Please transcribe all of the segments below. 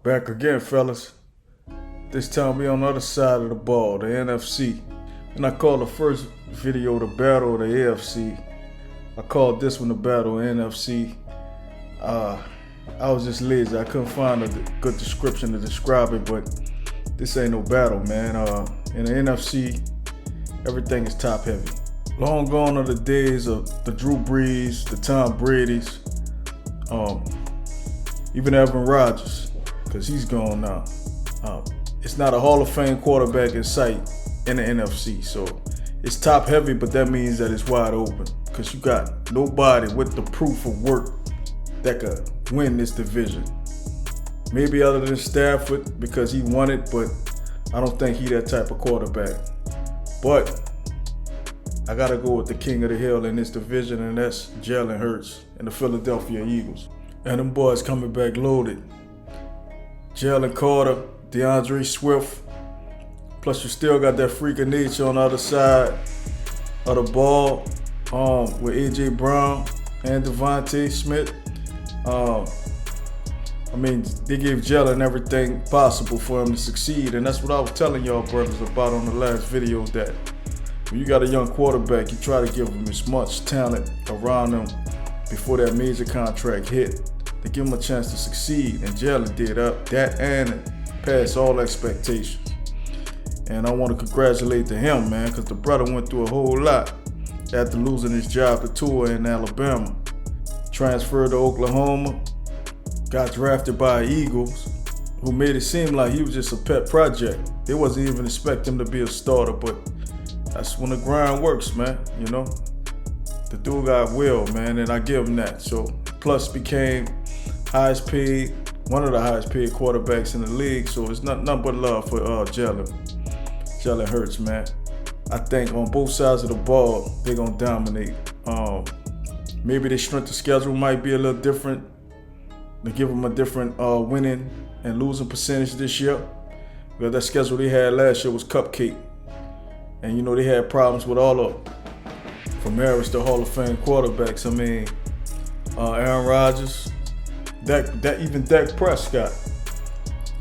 Back again, fellas. This time we on the other side of the ball, the NFC. And I call the first video the Battle of the AFC. I called this one the Battle of NFC. I was just lazy. I couldn't find a good description to describe it, but this ain't no battle, man. In the NFC, everything is top heavy. Long gone are the days of the Drew Brees, the Tom Brady's, even Aaron Rodgers, because he's gone now. It's not a Hall of Fame quarterback in sight in the NFC, so it's top heavy, but that means that it's wide open, because you got nobody with the proof of work that could win this division. Maybe other than Stafford, because he won it, but I don't think he that type of quarterback. But I gotta go with the king of the hill in this division, and that's Jalen Hurts and the Philadelphia Eagles. And them boys coming back loaded. Jalen Carter, DeAndre Swift, plus you still got that freak of nature on the other side of the ball with A.J. Brown and Devontae Smith. They gave Jalen everything possible for him to succeed, and that's what I was telling y'all brothers about on the last video, that when you got a young quarterback, you try to give him as much talent around him before that major contract hit to give him a chance to succeed, and Jalen did that and passed all expectations. And I want to congratulate to him, man, because the brother went through a whole lot after losing his job to Tua in Alabama. Transferred to Oklahoma, got drafted by Eagles, who made it seem like he was just a pet project. They wasn't even expecting him to be a starter, but that's when the grind works, man, you know. The dude got will, man, and I give him that. So, plus became one of the highest paid quarterbacks in the league, so it's nothing but love for Jalen Hurts, man. I think on both sides of the ball, they're going to dominate. Maybe their strength of schedule might be a little different. They give them a different winning and losing percentage this year. Because that schedule they had last year was cupcake. And you know they had problems with all of them. From Harris to Hall of Fame quarterbacks. Aaron Rodgers, even Dak Prescott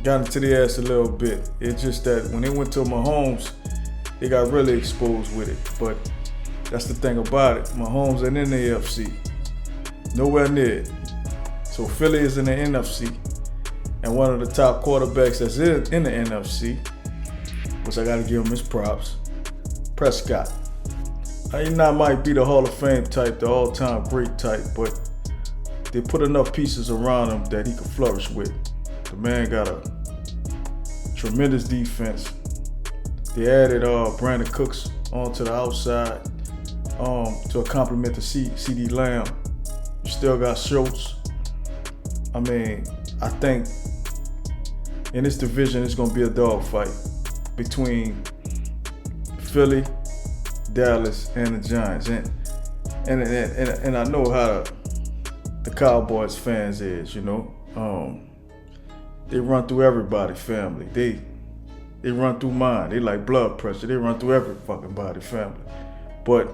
got into the ass a little bit. It's just that when they went to Mahomes, they got really exposed with it. But that's the thing about it. Mahomes ain't in the AFC. Nowhere near it. So Philly is in the NFC. And one of the top quarterbacks that's in the NFC, which I got to give him his props, Prescott. He not might be the Hall of Fame type, the all-time great type, but they put enough pieces around him that he could flourish with. The man got a tremendous defense. They added Brandon Cooks onto the outside to complement the CD Lamb. You still got Schultz. I think in this division it's going to be a dogfight between Philly, Dallas, and the Giants. And I know how the Cowboys fans is, you know. They run through everybody's family. They run through mine. They like blood pressure. They run through every fucking body family. But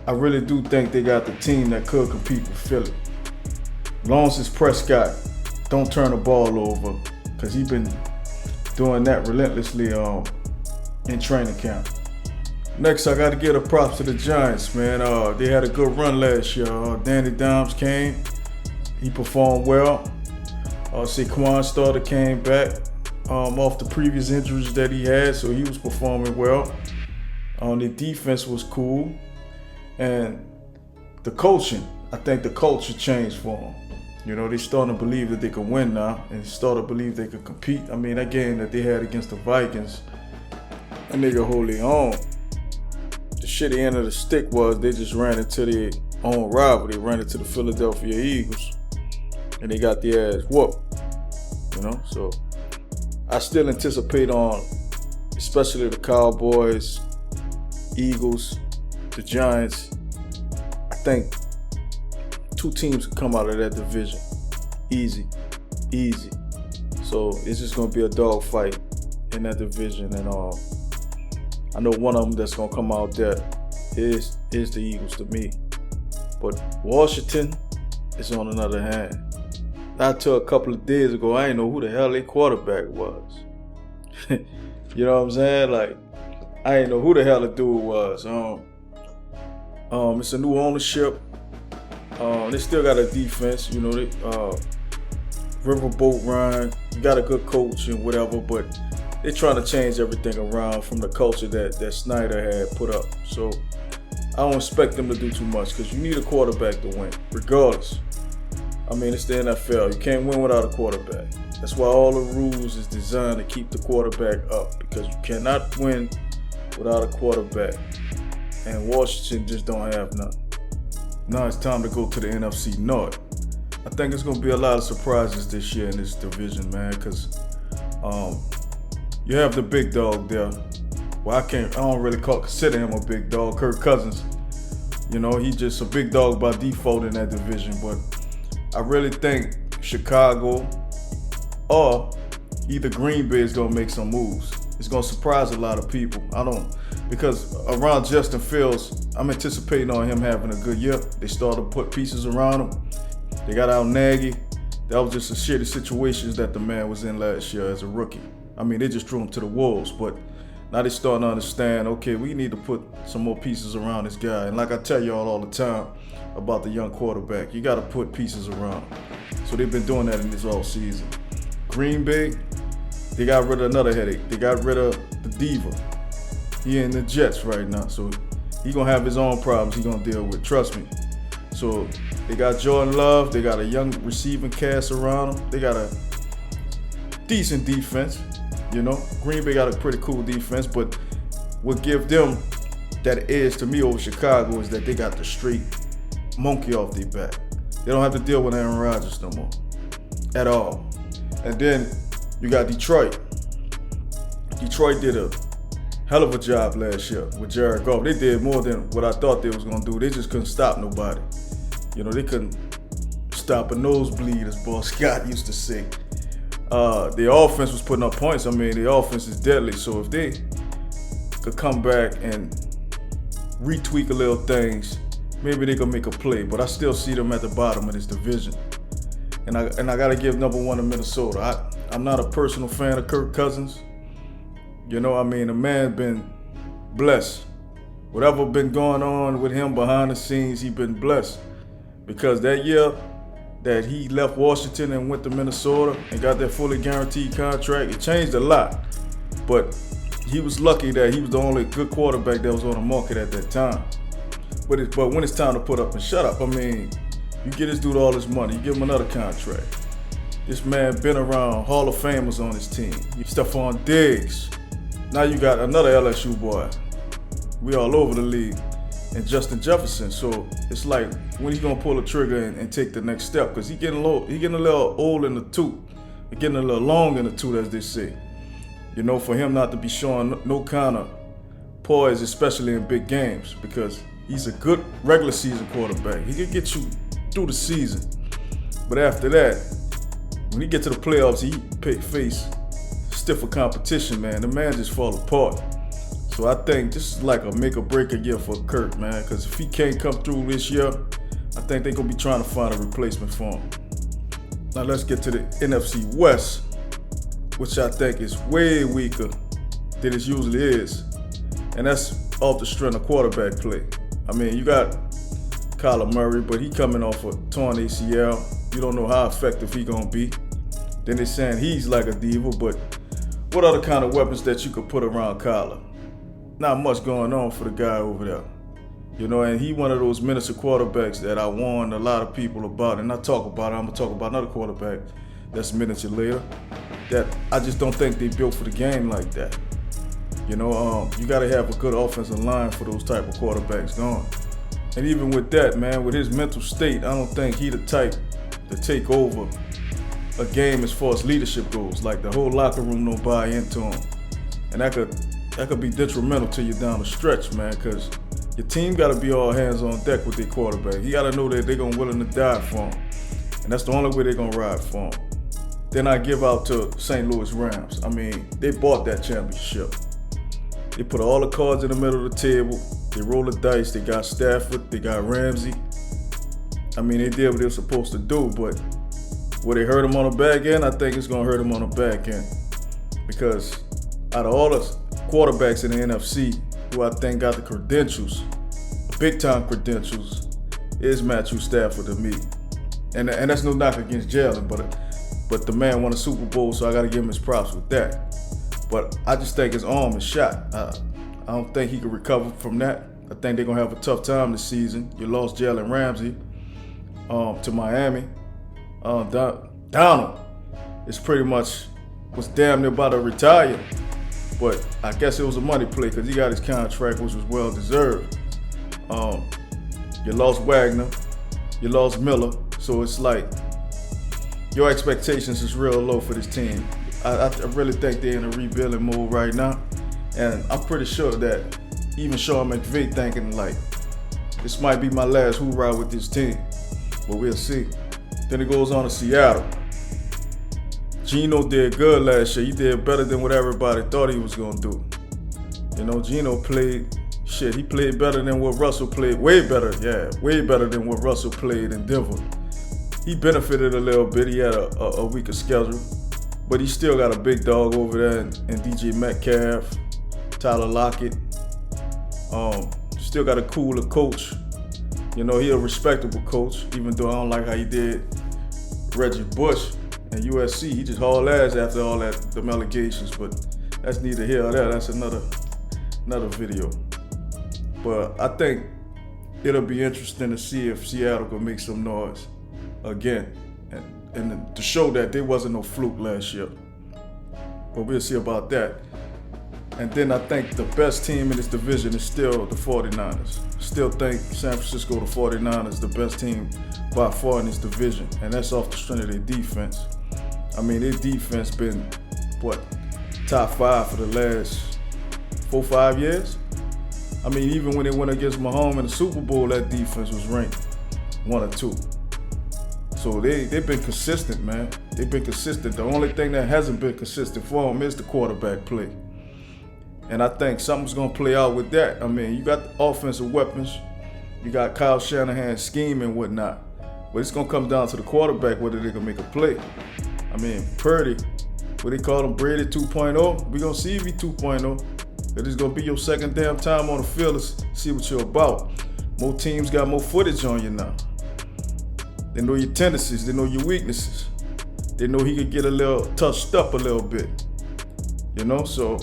I really do think they got the team that could compete with Philly. As long as it's Prescott, don't turn the ball over, because he's been doing that relentlessly in training camp. Next, I got to give the props to the Giants, man. They had a good run last year. Danny Dimes came. He performed well. Saquon starter came back off the previous injuries that he had, so he was performing well. The defense was cool. And the coaching, I think the culture changed for them. You know, they starting to believe that they could win now, and starting to believe they could compete. That game that they had against the Vikings, that nigga wholly on. The shitty end of the stick was they just ran into their own rival. They ran into the Philadelphia Eagles, and they got their ass whooped. You know, so I still anticipate on, especially the Cowboys, Eagles, the Giants. I think two teams can come out of that division. Easy. So it's just going to be a dogfight in that division. And I know one of them that's going to come out there is the Eagles to me. But Washington is on another hand. not till a couple of days ago, I didn't know who the hell their quarterback was. You know what I'm saying? Like, I didn't know who the hell the dude was. It's a new ownership. They still got a defense, you know. They Riverboat Ryan, you got a good coach and whatever, but they're trying to change everything around from the culture that Snyder had put up. So I don't expect them to do too much because you need a quarterback to win, regardless. I mean, it's the NFL. You can't win without a quarterback. That's why all the rules is designed to keep the quarterback up, because you cannot win without a quarterback. And Washington just don't have none. Now it's time to go to the NFC North. I think it's going to be a lot of surprises this year in this division, man, because you have the big dog there. Well, I don't really consider him a big dog, Kirk Cousins. You know, he's just a big dog by default in that division. But I really think Chicago or either Green Bay is going to make some moves. It's going to surprise a lot of people. Because around Justin Fields, I'm anticipating on him having a good year. They started to put pieces around him. They got out Nagy. That was just a shitty situations that the man was in last year as a rookie. I mean, they just threw him to the wolves, but now they starting to understand, okay, we need to put some more pieces around this guy. And like I tell y'all all the time about the young quarterback, you got to put pieces around him. So they've been doing that in this all season. Green Bay, they got rid of another headache. They got rid of the diva. He in the Jets right now, so he gonna have his own problems he gonna deal with, trust me. So they got Jordan Love, they got a young receiving cast around him, they got a decent defense, you know. Green Bay got a pretty cool defense, but what give them that edge to me over Chicago is that they got the straight monkey off their back. They don't have to deal with Aaron Rodgers no more, at all. And then you got Detroit. Detroit did a hell of a job last year with Jared Goff. They did more than what I thought they was gonna do. They just couldn't stop nobody. You know, they couldn't stop a nosebleed, as Boss Scott used to say. The offense was putting up points. I mean, the offense is deadly. So if they could come back and retweak a little things, maybe they could make a play. But I still see them at the bottom of this division. And I gotta give number one to Minnesota. I'm not a personal fan of Kirk Cousins. You know, I mean, the man been blessed. Whatever been going on with him behind the scenes, he been blessed. Because that year that he left Washington and went to Minnesota and got that fully guaranteed contract, it changed a lot. But he was lucky that he was the only good quarterback that was on the market at that time. But when it's time to put up and shut up, I mean, you get this dude all this money, you give him another contract. This man been around Hall of Famers on his team. Stephon Diggs. Now you got another LSU boy. We all over the league. And Justin Jefferson. So it's like, when he gonna pull the trigger and take the next step? Because he getting a little old in the tooth. He getting a little long in the tooth, as they say. You know, for him not to be showing no kind of poise, especially in big games, because he's a good regular season quarterback. He can get you through the season. But after that, when he get to the playoffs, he face stiffer competition, man. The man just fall apart. So I think this is like a make or break a year for Kirk, man. Because if he can't come through this year, I think they're going to be trying to find a replacement for him. Now let's get to the NFC West, which I think is way weaker than it usually is. And that's off the strength of quarterback play. I mean, you got Kyler Murray, but he coming off a torn ACL. You don't know how effective he going to be. Then they're saying he's like a diva, but what other kind of weapons that you could put around Kyler? Not much going on for the guy over there. You know, and he one of those miniature quarterbacks that I warned a lot of people about, and I talk about it. I'm going to talk about another quarterback that's miniature later, that I just don't think they built for the game like that. You know, you got to have a good offensive line for those type of quarterbacks going. And even with that, man, with his mental state, I don't think he the type to take over a game as far as leadership goes. Like, the whole locker room don't buy into him. And that could be detrimental to you down the stretch, man, because your team got to be all hands on deck with their quarterback. You got to know that they're going to willing to die for him. And that's the only way they're going to ride for him. Then I give out to St. Louis Rams. I mean, they bought that championship. They put all the cards in the middle of the table. They roll the dice. They got Stafford. They got Ramsey. I mean, they did what they were supposed to do, but Will it hurt him on the back end? I think it's going to hurt him on the back end. Because out of all the quarterbacks in the NFC who I think got the credentials, big time credentials, is Matthew Stafford to me. And that's no knock against Jalen, but the man won a Super Bowl, so I got to give him his props with that. But I just think his arm is shot. I don't think he can recover from that. I think they're going to have a tough time this season. You lost Jalen Ramsey to Miami. Donald is pretty much was damn near about to retire. But I guess it was a money play because he got his contract, which was well deserved. You lost Wagner. You lost Miller. So it's like your expectations is real low for this team. I really think they're in a rebuilding mode right now. And I'm pretty sure that even Sean McVay thinking like, this might be my last hoorah with this team. But we'll see. Then it goes on to Seattle. Geno did good last year. He did better than what everybody thought he was going to do. You know, Geno played, he played better than what Russell played. Way better than what Russell played in Denver. He benefited a little bit. He had a weaker schedule. But he still got a big dog over there in DJ Metcalf, Tyler Lockett. Still got a cooler coach. You know, he a respectable coach, even though I don't like how he did Reggie Bush and USC. He just hauled ass after all them allegations, but that's neither here or there. That's another video. But I think it'll be interesting to see if Seattle can make some noise again, and to show that there wasn't no fluke last year. But we'll see about that. And then I think the best team in this division is still the 49ers. Still think San Francisco, the 49ers, the best team by far in this division. And that's off the strength of their defense. I mean, their defense been, top 5 for the last 4-5 years? I mean, even when they went against Mahomes in the Super Bowl, that defense was ranked 1 or 2. So they've been consistent, man. They've been consistent. The only thing that hasn't been consistent for them is the quarterback play. And I think something's going to play out with that. I mean, you got the offensive weapons. You got Kyle Shanahan's scheme and whatnot. But it's going to come down to the quarterback whether they can make a play. I mean, Purdy, what they call him, Brady 2.0. We're going to see if he 2.0. It is going to be your second damn time on the field to see what you're about. More teams got more footage on you now. They know your tendencies. They know your weaknesses. They know he could get a little touched up a little bit. You know, so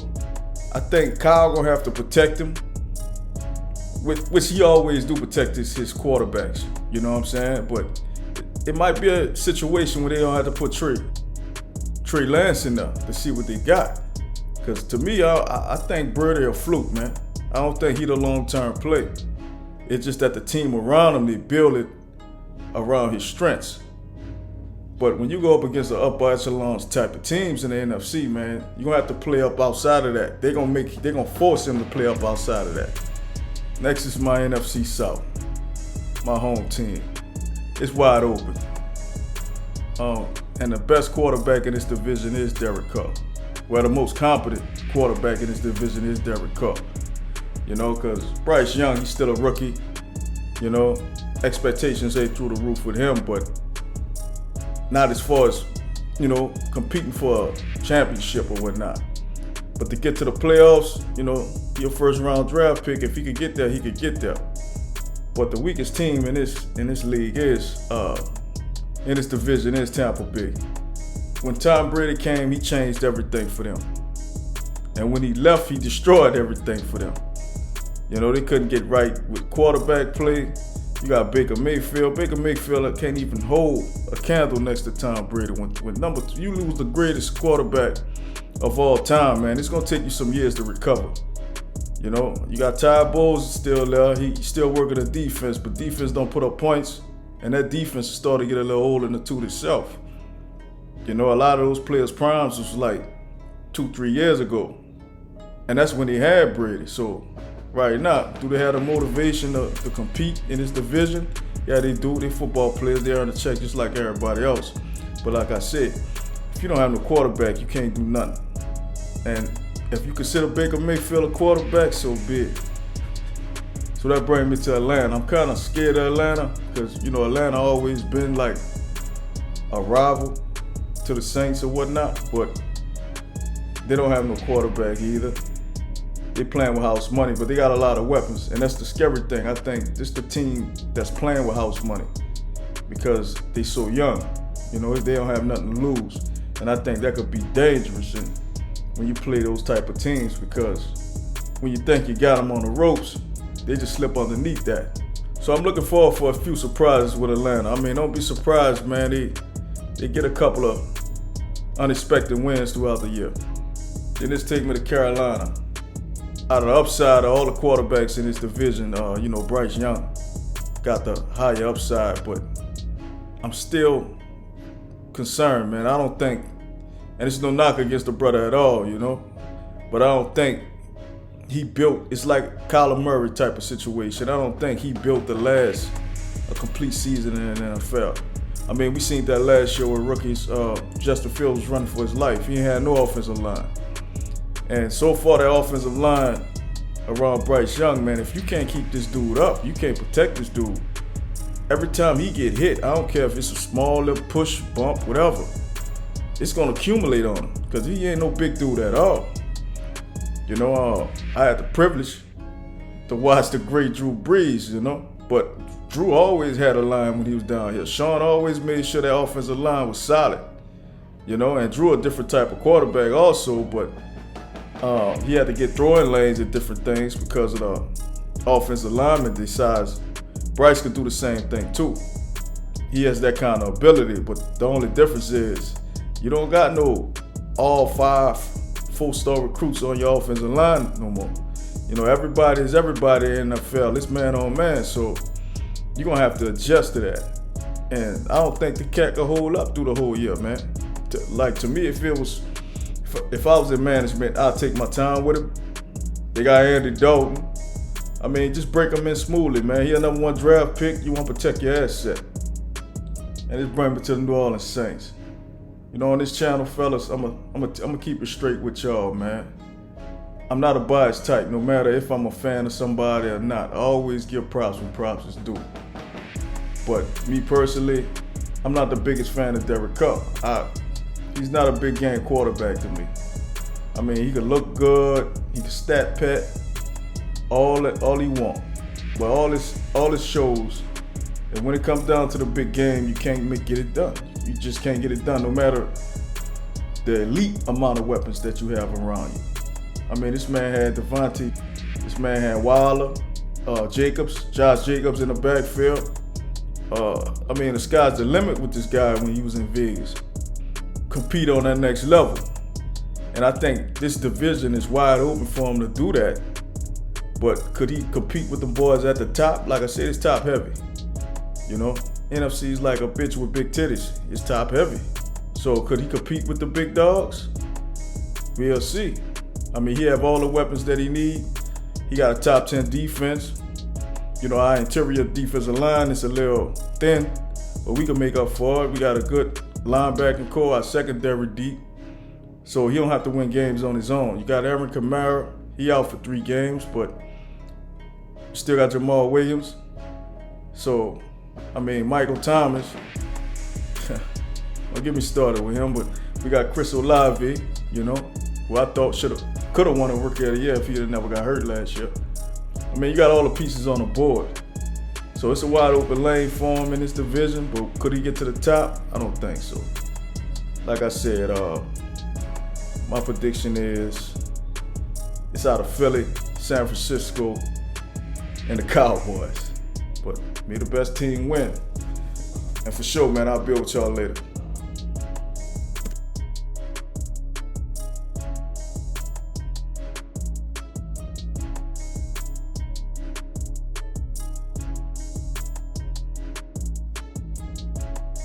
I think Kyle gonna have to protect him, which he always do protect his quarterbacks. You know what I'm saying? But it might be a situation where they don't have to put Trey Lance in there to see what they got. Because to me, I think Brady a fluke, man. I don't think he the long-term play. It's just that the team around him, they build it around his strengths. But when you go up against the upper echelons type of teams in the NFC, man, you're gonna have to play up outside of that. They're gonna force him to play up outside of that. Next is my NFC South, my home team. It's wide open. And the best quarterback in this division is Derek Carr. Well, the most competent quarterback in this division is Derek Carr. You know, because Bryce Young, he's still a rookie. You know, expectations ain't through the roof with him, but not as far as, you know, competing for a championship or whatnot. But to get to the playoffs, you know, your first round draft pick, if he could get there, he could get there. But the weakest team in this league is, in this division, is Tampa Bay. When Tom Brady came, he changed everything for them. And when he left, he destroyed everything for them. You know, they couldn't get right with quarterback play. You got Baker Mayfield. Baker Mayfield can't even hold a candle next to Tom Brady. When number 2, you lose the greatest quarterback of all time, man, it's gonna take you some years to recover. You know, you got Ty Bowles still there. He's still working the defense, but defense don't put up points, and that defense is starting to get a little old in the tooth itself. You know, a lot of those players' primes was like 2-3 years ago, and that's when they had Brady. So right now, do they have the motivation to compete in this division? Yeah, they do. They football players. They earn a check just like everybody else. But like I said, if you don't have no quarterback, you can't do nothing. And if you consider Baker Mayfield a quarterback, so be it. So that brings me to Atlanta. I'm kind of scared of Atlanta because, you know, Atlanta always been like a rival to the Saints or whatnot, but they don't have no quarterback either. They playing with house money, but they got a lot of weapons, and that's the scary thing. I think this the team that's playing with house money because they so young. You know, they don't have nothing to lose, and I think that could be dangerous when you play those type of teams, because when you think you got them on the ropes, they just slip underneath that. So I'm looking forward for a few surprises with Atlanta. I mean, don't be surprised, man. They get a couple of unexpected wins throughout the year. Then this take me to Carolina. Out of the upside of all the quarterbacks in this division, Bryce Young got the higher upside, but I'm still concerned, man. I don't think, and it's no knock against the brother at all, but I don't think he built, it's like Kyler Murray type of situation. I don't think he built to last a complete season in the NFL. I mean, we seen that last year where rookies, Justin Fields was running for his life. He ain't had no offensive line. And so far, that offensive line around Bryce Young, man, if you can't keep this dude up, you can't protect this dude. Every time he get hit, I don't care if it's a small little push, bump, whatever, it's going to accumulate on him because he ain't no big dude at all. I had the privilege to watch the great Drew Brees, but Drew always had a line when he was down here. Sean always made sure that offensive line was solid, and Drew a different type of quarterback also, but he had to get throwing lanes at different things because of the offensive lineman decides Bryce could do the same thing too. He has that kind of ability, but the only difference is you don't got no all 5 4-star recruits on your offensive line no more. Everybody is everybody in the NFL. It's man on man, so you're going to have to adjust to that. And I don't think the cat can hold up through the whole year, man. To me, if I was in management, I'd take my time with him. They got Andy Dalton. I mean, just break him in smoothly, man. He a number 1 draft pick. You want to protect your asset. And it's bring me to the New Orleans Saints. On this channel, fellas, I'm gonna keep it straight with y'all, man. I'm not a biased type, no matter if I'm a fan of somebody or not. I always give props when props is due. But me personally, I'm not the biggest fan of Derek Carr. He's not a big game quarterback to me. I mean, he can look good, he can stat pad, all he want. But all this shows that when it comes down to the big game, you can't get it done. You just can't get it done, no matter the elite amount of weapons that you have around you. I mean, this man had Devontae, this man had Wilder, Josh Jacobs in the backfield. I mean, the sky's the limit with this guy when he was in Vegas. Compete on that next level. And I think this division is wide open for him to do that. But could he compete with the boys at the top? Like I said, it's top heavy. NFC is like a bitch with big titties. It's top heavy. So could he compete with the big dogs? We'll see. I mean, he have all the weapons that he need. He got a top 10 defense. Our interior defensive line is a little thin, but we can make up for it. We got a good linebacking core, our secondary deep. So he don't have to win games on his own. You got Aaron Kamara. He out for 3 games, but still got Jamal Williams. So, I mean, Michael Thomas. Don't get me started with him, but we got Chris Olave, who I thought could have won a Rookie of the Year if he never got hurt last year. I mean, you got all the pieces on the board. So it's a wide open lane for him in this division, but could he get to the top? I don't think so. Like I said, my prediction is it's out of Philly, San Francisco, and the Cowboys. But may the best team win. And for sure, man, I'll be with y'all later.